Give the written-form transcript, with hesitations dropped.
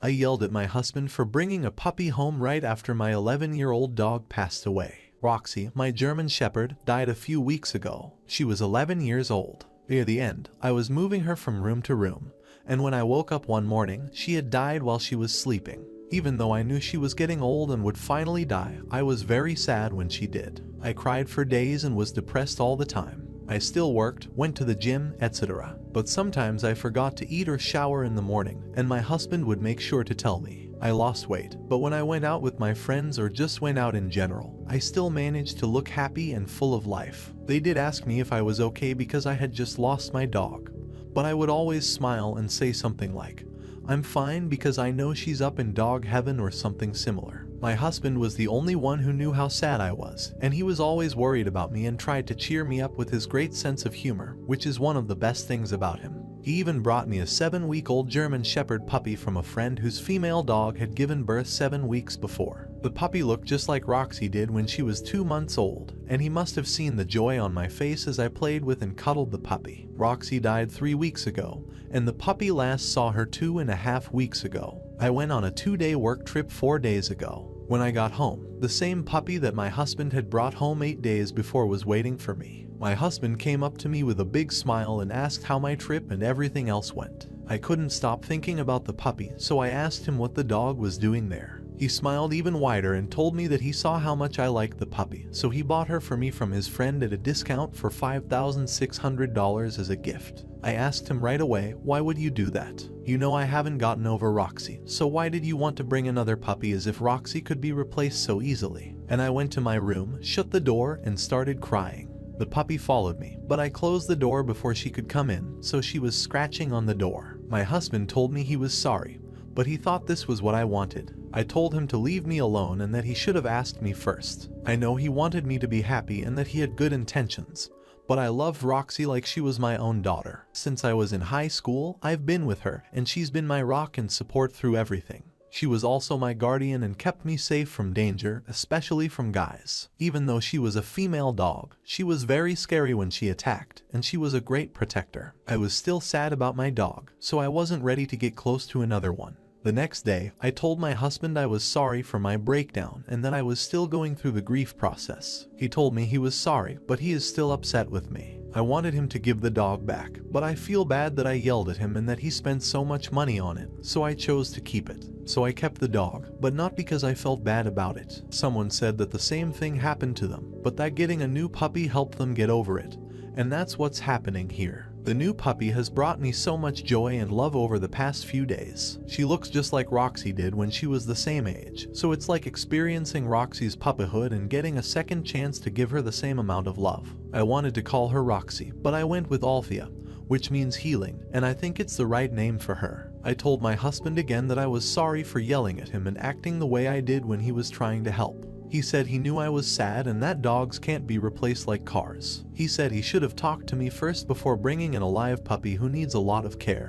I yelled at my husband for bringing a puppy home right after my 11-year-old dog passed away. Roxy, my German Shepherd, died a few weeks ago. She was 11 years old. Near the end, I was moving her from room to room, and when I woke up one morning, she had died while she was sleeping. Even though I knew she was getting old and would finally die, I was very sad when she did. I cried for days and was depressed all the time. I still worked, went to the gym, etc. But sometimes I forgot to eat or shower in the morning, and my husband would make sure to tell me. I lost weight, but when I went out with my friends or just went out in general, I still managed to look happy and full of life. They did ask me if I was okay because I had just lost my dog, but I would always smile and say something like, "I'm fine because I know she's up in dog heaven," or something similar. My husband was the only one who knew how sad I was, and he was always worried about me and tried to cheer me up with his great sense of humor, which is one of the best things about him. He even brought me a 7-week-old German Shepherd puppy from a friend whose female dog had given birth 7 weeks before. The puppy looked just like Roxy did when she was 2 months old, and he must have seen the joy on my face as I played with and cuddled the puppy. Roxy died 3 weeks ago, and the puppy last saw her 2.5 weeks ago. I went on a 2-day work trip 4 days ago. When I got home, the same puppy that my husband had brought home 8 days before was waiting for me. My husband came up to me with a big smile and asked how my trip and everything else went. I couldn't stop thinking about the puppy, so I asked him what the dog was doing there. He smiled even wider and told me that he saw how much I liked the puppy, so he bought her for me from his friend at a discount for $5,600 as a gift. I asked him right away, "Why would you do that? You know I haven't gotten over Roxy, so why did you want to bring another puppy, as if Roxy could be replaced so easily?" And I went to my room, shut the door, and started crying. The puppy followed me, but I closed the door before she could come in, so she was scratching on the door. My husband told me he was sorry, but he thought this was what I wanted. I told him to leave me alone and that he should have asked me first. I know he wanted me to be happy and that he had good intentions, but I loved Roxy like she was my own daughter. Since I was in high school, I've been with her, and she's been my rock and support through everything. She was also my guardian and kept me safe from danger, especially from guys. Even though she was a female dog, she was very scary when she attacked, and she was a great protector. I was still sad about my dog, so I wasn't ready to get close to another one. The next day, I told my husband I was sorry for my breakdown and that I was still going through the grief process. He told me he was sorry, but he is still upset with me. I wanted him to give the dog back, but I feel bad that I yelled at him and that he spent so much money on it, so I chose to keep it. So I kept the dog, but not because I felt bad about it. Someone said that the same thing happened to them, but that getting a new puppy helped them get over it. And that's what's happening here. The new puppy has brought me so much joy and love over the past few days. She looks just like Roxy did when she was the same age, so it's like experiencing Roxy's puppyhood and getting a second chance to give her the same amount of love. I wanted to call her Roxy, but I went with Althea, which means healing, and I think it's the right name for her. I told my husband again that I was sorry for yelling at him and acting the way I did when he was trying to help. He said he knew I was sad and that dogs can't be replaced like cars. He said he should have talked to me first before bringing in a live puppy who needs a lot of care.